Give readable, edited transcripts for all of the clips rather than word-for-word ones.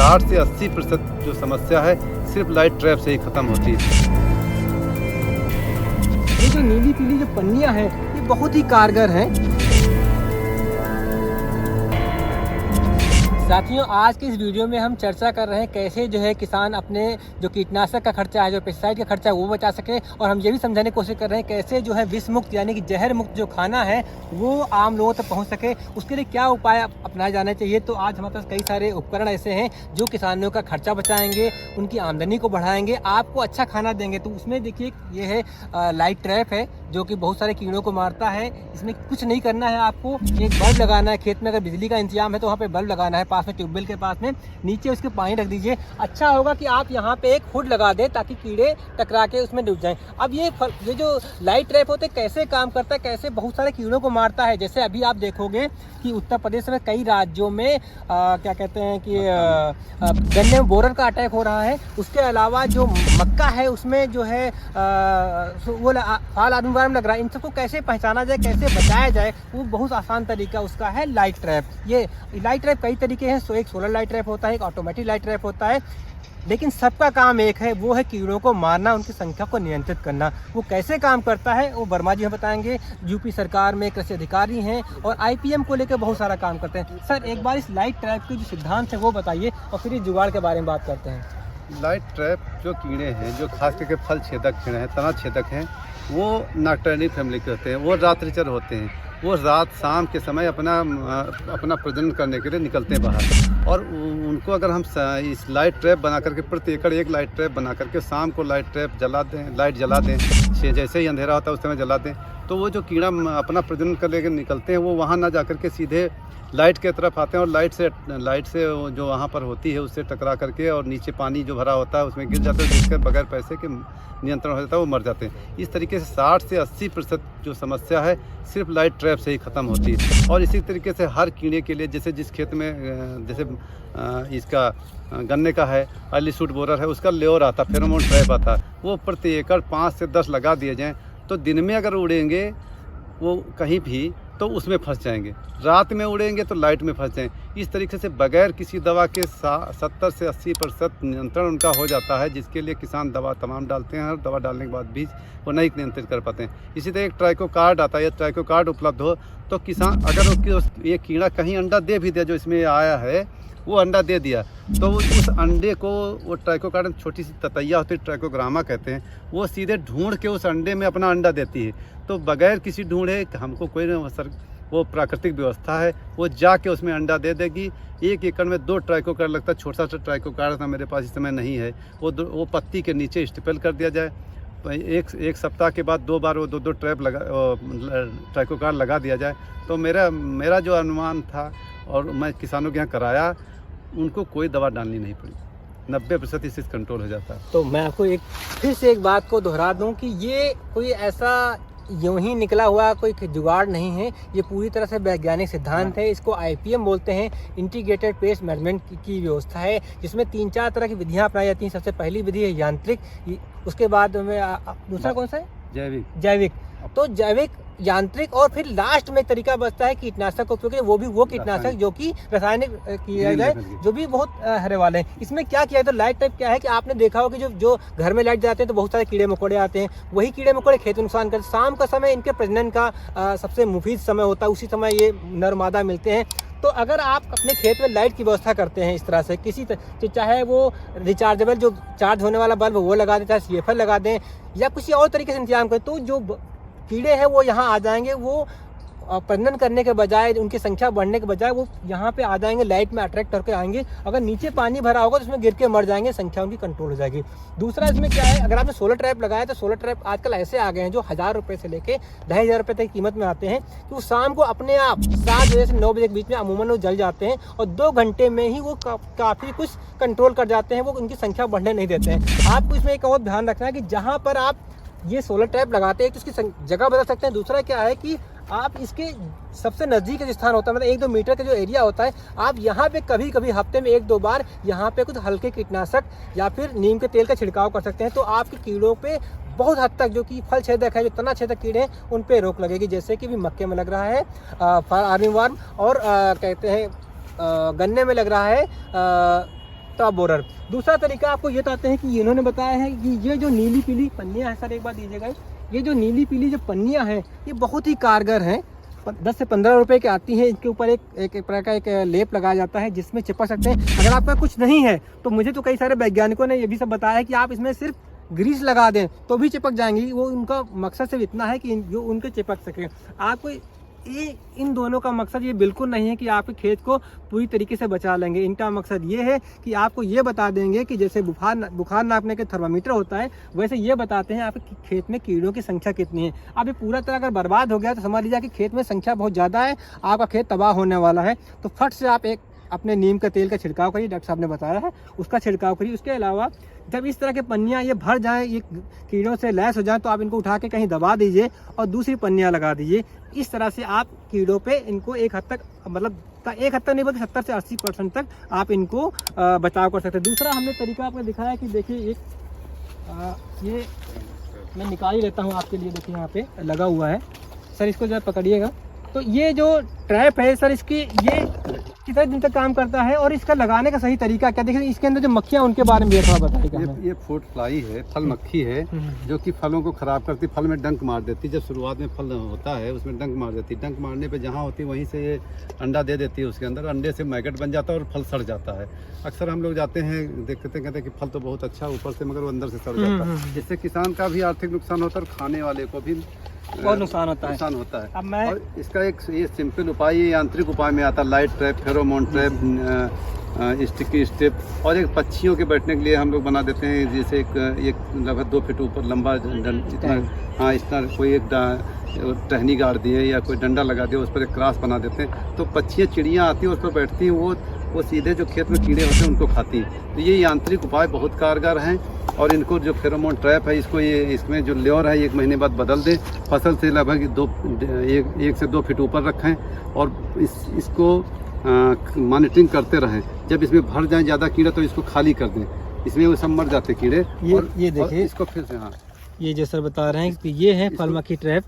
60 से 80% जो समस्या है सिर्फ लाइट ट्रैप से ही ख़त्म होती है। ये जो नीली पीली जो पन्नियां हैं ये बहुत ही कारगर हैं। साथियों, आज के इस वीडियो में हम चर्चा कर रहे हैं कैसे जो है किसान अपने जो कीटनाशक का खर्चा है, जो पेस्टिसाइड का खर्चा है वो बचा सके, और हम ये भी समझाने की कोशिश कर रहे हैं कैसे जो है विष मुक्त यानी कि जहर मुक्त जो खाना है वो आम लोगों तक पहुंच सके, उसके लिए क्या उपाय अपनाए जाने चाहिए। तो आज हमारे पास कई सारे उपकरण ऐसे हैं जो किसानों का खर्चा बचाएंगे, उनकी आमदनी को बढ़ाएंगे, आपको अच्छा खाना देंगे। तो उसमें देखिए ये है लाइट ट्रैप है जो कि बहुत सारे कीड़ों को मारता है। इसमें कुछ नहीं करना है, आपको एक बल्ब लगाना है। खेत में अगर बिजली का इंतजाम है तो वहाँ पे बल्ब लगाना है, पास में ट्यूबवेल के पास में, नीचे उसके पानी रख दीजिए। अच्छा होगा कि आप यहाँ पे एक हुड लगा दें ताकि कीड़े टकरा के उसमें डूब जाएं। अब ये जो लाइट ट्रैप होते हैं कैसे काम करता है, कैसे बहुत सारे कीड़ों को मारता है। जैसे अभी आप देखोगे कि उत्तर प्रदेश में कई राज्यों में क्या कहते हैं कि गन्ने में बोरर का अटैक हो रहा है। उसके अलावा जो मक्का है उसमें जो है वो फाल आर्मीवर्म लग रहा है। इन सबको कैसे पहचाना जाए, कैसे बचाया जाए, वो बहुत आसान तरीका उसका है लाइट ट्रैप। ये लाइट ट्रैप कई तरीके हैं। एक सोलर लाइट ट्रैप होता है, एक ऑटोमेटिक लाइट ट्रैप होता है, लेकिन सबका काम एक है, वो है कीड़ों को मारना, उनकी संख्या को नियंत्रित करना। वो कैसे काम करता है वो वर्मा जी हमें बताएंगे। यूपी सरकार में कृषि अधिकारी हैं और IPM को लेकर बहुत सारा काम करते हैं। सर, एक बार इस लाइट ट्रैप के जो सिद्धांत है वो बताइए और फिर इस जुगाड़ के बारे में बात करते हैं। लाइट ट्रैप जो कीड़े हैं, जो खास करके फल छेदक कीड़े हैं, तना छेदक हैं, वो नॉकटर्नल फैमिली के होते हैं। वो रात्रिचर होते हैं। वो रात शाम के समय अपना प्रजनन करने के लिए निकलते हैं बाहर, और उनको अगर हम इस लाइट ट्रैप बना करके प्रति एकड़ एक लाइट ट्रैप बना करके शाम को लाइट ट्रैप जला दें, लाइट जला दें, जैसे ही अंधेरा होता है उस समय जला दें, तो वो जो कीड़ा अपना प्रजनन करने के निकलते हैं वो वहाँ ना जा करके सीधे लाइट के तरफ आते हैं, और लाइट से जो वहाँ पर होती है उससे टकरा करके और नीचे पानी जो भरा होता है उसमें गिर जाते हैं, जिसके बगैर पैसे के नियंत्रण हो जाता है, वो मर जाते हैं। इस तरीके से 60 से 80% जो समस्या है सिर्फ लाइट ट्रैप से ही ख़त्म होती है। और इसी तरीके से हर कीड़े के लिए, जैसे जिस खेत में जैसे इसका गन्ने का है, अर्ली शूट बोरर है, उसका लेयर आता, फेरोमोन ट्रैप आता, वो प्रति एकड़ 5 से 10 लगा दिए जाएँ तो दिन में अगर उड़ेंगे वो कहीं भी तो उसमें फंस जाएंगे, रात में उड़ेंगे तो लाइट में फंस जाएंगे। इस तरीके से बगैर किसी दवा के 70 से 80% नियंत्रण उनका हो जाता है, जिसके लिए किसान दवा तमाम डालते हैं और दवा डालने के बाद भी वो नहीं नियंत्रित कर पाते हैं। इसी तरह एक ट्राइको कार्ड आता है, या ट्राइको कार्ड उपलब्ध हो तो किसान अगर ये कीड़ा कहीं अंडा दे भी दिया, जो इसमें आया है वो अंडा दे दिया, तो उस अंडे को वो ट्राइको कार्ड, छोटी सी ततैया होती है, ट्राइकोग्रामा कहते हैं, वो सीधे ढूंढ के उस अंडे में अपना अंडा देती है। तो बगैर किसी ढूंढे, हमको कोई वो प्राकृतिक व्यवस्था है, वो जाके उसमें अंडा दे देगी। 1 एकड़ में 2 ट्राइको कार्ड लगता है। छोटा सा ट्राइको कार्ड था मेरे पास, इस समय नहीं है। वो पत्ती के नीचे स्टिपल कर दिया जाए, एक सप्ताह के बाद 2 बार वो 2 ट्रैप ट्राइको कार्ड लगा दिया जाए, तो मेरा जो अनुमान था और मैं किसानों के यहाँ कराया, उनको कोई दवा डालनी नहीं पड़ी, 90% इससे कंट्रोल हो जाता है। तो मैं आपको फिर से एक बात को दोहरा दूं कि ये कोई ऐसा यूं ही निकला हुआ कोई जुगाड़ नहीं है, ये पूरी तरह से वैज्ञानिक सिद्धांत है। इसको IPM बोलते हैं, इंटीग्रेटेड पेस्ट मैनेजमेंट की व्यवस्था है, जिसमें 3-4 तरह की विधियां अपनाई जाती हैं। सबसे पहली विधि है यांत्रिक, उसके बाद में दूसरा कौन सा है? जैविक। तो जैविक, यांत्रिक, और फिर लास्ट में तरीका बचता है कीटनाशक को, क्योंकि वो कीटनाशक जो कि रासायनिक किया जाए, जो भी बहुत हरे वाले हैं। इसमें क्या किया है, तो लाइट टाइप क्या है कि आपने देखा हो कि जो घर में लाइट जाते हैं तो बहुत सारे कीड़े मकोड़े आते हैं, वही कीड़े मकोड़े खेत में नुकसान करते हैं। शाम का समय इनके प्रजनन का सबसे मुफीद समय होता है, उसी समय ये नर मादा मिलते हैं। तो अगर आप अपने खेत में लाइट की व्यवस्था करते हैं इस तरह से, चाहे वो रिचार्जेबल जो चार्ज होने वाला बल्ब वो लगा दें, चाहे CFL लगा दें, या किसी और तरीके से इंतजाम करें, तो जो कीड़े हैं वो यहाँ आ जाएंगे। वो प्रजनन करने के बजाय, उनकी संख्या बढ़ने के बजाय वो यहाँ पे आ जाएंगे, लाइट में अट्रैक्ट करके आएंगे। अगर नीचे पानी भरा होगा तो उसमें गिर के मर जाएंगे, संख्या उनकी कंट्रोल हो जाएगी। दूसरा इसमें क्या है, अगर आपने सोलर ट्रैप लगाया तो सोलर ट्रैप आजकल ऐसे आ गए हैं जो 1000 रुपये से लेके 2500 रुपये तक कीमत में आते हैं, कि वो शाम को अपने आप 7 बजे से 9 बजे के बीच में अमूमन वो जल जाते हैं, और 2 घंटे में ही वो काफ़ी कुछ कंट्रोल कर जाते हैं, वो उनकी संख्या बढ़ने नहीं देते हैं। आपको इसमें एक और ध्यान रखना है कि जहाँ पर आप ये सोलर ट्रैप लगाते हैं तो उसकी जगह बदल सकते हैं। दूसरा क्या है कि आप इसके सबसे नज़दीक जो स्थान होता है, मतलब 1-2 मीटर का जो एरिया होता है, आप यहाँ पे कभी कभी हफ्ते में 1-2 बार यहाँ पे कुछ हल्के कीटनाशक या फिर नीम के तेल का छिड़काव कर सकते हैं। तो आपके कीड़ों पे बहुत हद तक, जो कि फल छेदक है, जो तना छेदक कीड़े हैं, उन पे रोक लगेगी। जैसे कि भी मक्के में लग रहा है आर्मीवर्म, और कहते हैं गन्ने में लग रहा है टॉप बोरर। दूसरा तरीका आपको ये बताते हैं कि इन्होंने बताया है कि ये जो नीली पीली पन्नियाँ हैं, सर एक बार दीजिएगा, ये जो नीली पीली जो पन्नियाँ हैं ये बहुत ही कारगर हैं। 10 से 15 रुपए की आती हैं। इनके ऊपर एक प्रकार का एक लेप लगाया जाता है जिसमें चिपक सकते हैं। अगर आपका कुछ नहीं है तो मुझे तो कई सारे वैज्ञानिकों ने ये भी सब बताया है कि आप इसमें सिर्फ ग्रीस लगा दें तो भी चिपक जाएंगी। वो उनका मकसद सिर्फ इतना है कि जो उनके चिपक सके। आपको इन दोनों का मकसद ये बिल्कुल नहीं है कि आपके खेत को पूरी तरीके से बचा लेंगे। इनका मकसद ये है कि आपको ये बता देंगे कि जैसे बुखार नापने के थर्मामीटर होता है, वैसे ये बताते हैं आपके खेत में कीड़ों की संख्या कितनी है। अब ये पूरा तरह अगर बर्बाद हो गया तो समझ लीजिए कि खेत में संख्या बहुत ज़्यादा है, आपका खेत तबाह होने वाला है। तो फट से आप एक अपने नीम का तेल का छिड़काव करिए, डॉक्टर साहब ने बताया है उसका छिड़काव करिए। उसके अलावा जब इस तरह के पन्नियाँ ये भर जाएँ, ये कीड़ों से लैस हो जाए, तो आप इनको उठा के कहीं दबा दीजिए और दूसरी पन्नियाँ लगा दीजिए। इस तरह से आप कीड़ों पे इनको एक हद तक, मतलब एक हद तक नहीं बल्कि 70 से 80% तक आप इनको बचाव कर सकते हैं। दूसरा हमने तरीका आपको दिखाया कि देखिए ये मैं निकाल ही लेता हूँ आपके लिए। देखिए यहाँ पे लगा हुआ है सर, इसको जरा पकड़िएगा। तो ये जो ट्रैप है सर, इसकी ये कितने दिन तक काम करता है और इसका लगाने का सही तरीका क्या? देखिए इसके अंदर जो मक्खियाँ उनके बारे में थोड़ा बताइएगा। ये फ्रूट फ्लाई है, फल मक्खी है, जो कि फलों को खराब करती, फल में डंक मार देती। जब शुरुआत में फल होता है उसमें डंक मार देती। डंक मारने पे जहाँ होती वहीं से ये अंडा दे देती है। उसके अंदर अंडे से मैगट बन जाता है और फल सड़ जाता है। अक्सर हम लोग जाते हैं देखते हैं, कहते हैं कि फल तो बहुत अच्छा ऊपर से, मगर वो अंदर से सड़ जाता है। इससे किसान का भी आर्थिक नुकसान होता है और खाने वाले को भी बहुत नुकसान होता है। अब मैं और इसका एक ये सिंपल उपाय, ये यांत्रिक उपाय में आता है। Light trap, pheromone trap, sticky step, और एक पक्षियों के बैठने के लिए हम लोग बना देते हैं। जैसे एक लगभग 2 फीट ऊपर लंबा इतना, हाँ इतना कोई एक टहनी गाड़ दिए या कोई डंडा लगा दिया, उस पर एक क्रॉस बना देते हैं। तो पक्षियाँ चिड़ियाँ आती हैं उस पर बैठती हैं, वो सीधे जो खेत में कीड़े होते हैं उनको खाती हैं। तो ये यांत्रिक उपाय बहुत कारगर हैं। और इनको जो फेरोमोन ट्रैप है, इसको ये इसमें जो ल्योर है 1 महीने बाद बदल दें। फसल से लगभग 1 से 2 फीट ऊपर रखें और इसको मॉनिटरिंग करते रहें। जब इसमें भर जाए ज़्यादा कीड़ा तो इसको खाली कर दें, इसमें वो सब मर जाते कीड़े। ये देखिए इसको फिर से, हाँ ये जो सर बता रहे हैं कि ये है फल मक्खी ट्रैप।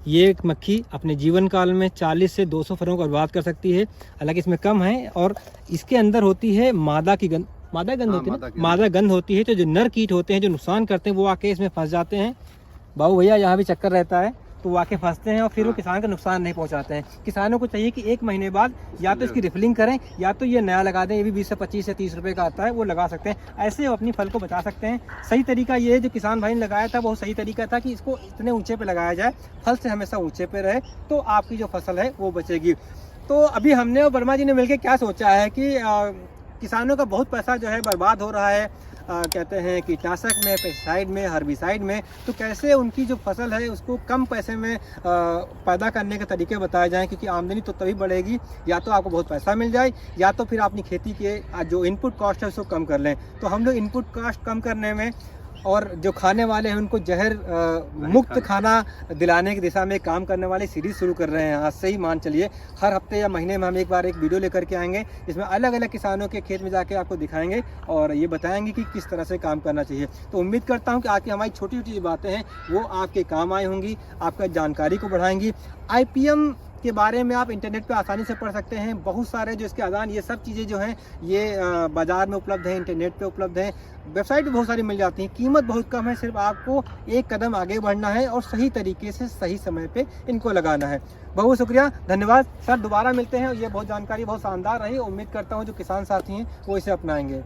ये एक मक्खी अपने जीवन काल में 40 से 200 फलों को बर्बाद कर सकती है। हालांकि इसमें कम है। और इसके अंदर होती है मादा की गंध, मादा गंध होती है। तो जो नर कीट होते हैं जो नुकसान करते हैं वो आके इसमें फंस जाते हैं। बाबू भैया यहाँ भी चक्कर रहता है, तो वो आके फंसते हैं और फिर वो किसान का नुकसान नहीं पहुंचाते हैं। किसानों को चाहिए कि 1 महीने बाद या तो इसकी रिफिलिंग करें या तो ये नया लगा दें। ये भी 20 से 25 से 30 रुपए का आता है, वो लगा सकते हैं। ऐसे वो अपनी फल को बचा सकते हैं। सही तरीका ये है जो किसान भाई ने लगाया था, बहुत सही तरीका था कि इसको इतने ऊंचे पे लगाया जाए, फल से हमेशा ऊंचे पे रहे, तो आपकी जो फसल है वो बचेगी। तो अभी हमने और वर्मा जी ने मिलकर क्या सोचा है कि किसानों का बहुत पैसा जो है बर्बाद हो रहा है, कहते हैं कीटनाशक में, पेस्टिसाइड में, हर्बिसाइड में। तो कैसे उनकी जो फसल है उसको कम पैसे में पैदा करने के तरीके बताए जाएं, क्योंकि आमदनी तो तभी बढ़ेगी या तो आपको बहुत पैसा मिल जाए या तो फिर अपनी खेती के जो इनपुट कॉस्ट है उसको कम कर लें। तो हम लोग इनपुट कॉस्ट कम करने में और जो खाने वाले हैं उनको जहर मुक्त खाना दिलाने की दिशा में काम करने वाली सीरीज़ शुरू कर रहे हैं। आज से ही मान चलिए हर हफ्ते या महीने में हम एक बार एक वीडियो लेकर के आएंगे, जिसमें अलग अलग किसानों के खेत में जाके आपको दिखाएंगे और ये बताएंगे कि किस तरह से काम करना चाहिए। तो उम्मीद करता हूँ कि आपकी हमारी छोटी छोटी बातें हैं वो आपके काम आई होंगी, आपका जानकारी को बढ़ाएंगी। IPM के बारे में आप इंटरनेट पे आसानी से पढ़ सकते हैं। बहुत सारे जो इसके आदान, ये सब चीज़ें जो हैं ये बाज़ार में उपलब्ध हैं, इंटरनेट पे उपलब्ध हैं, वेबसाइट पे बहुत सारी मिल जाती हैं। कीमत बहुत कम है, सिर्फ आपको एक कदम आगे बढ़ना है और सही तरीके से सही समय पे इनको लगाना है। बहुत शुक्रिया, धन्यवाद सर, दोबारा मिलते हैं। ये बहुत जानकारी बहुत शानदार रही। उम्मीद करता हूँ जो किसान साथी हैं वो इसे अपनाएंगे।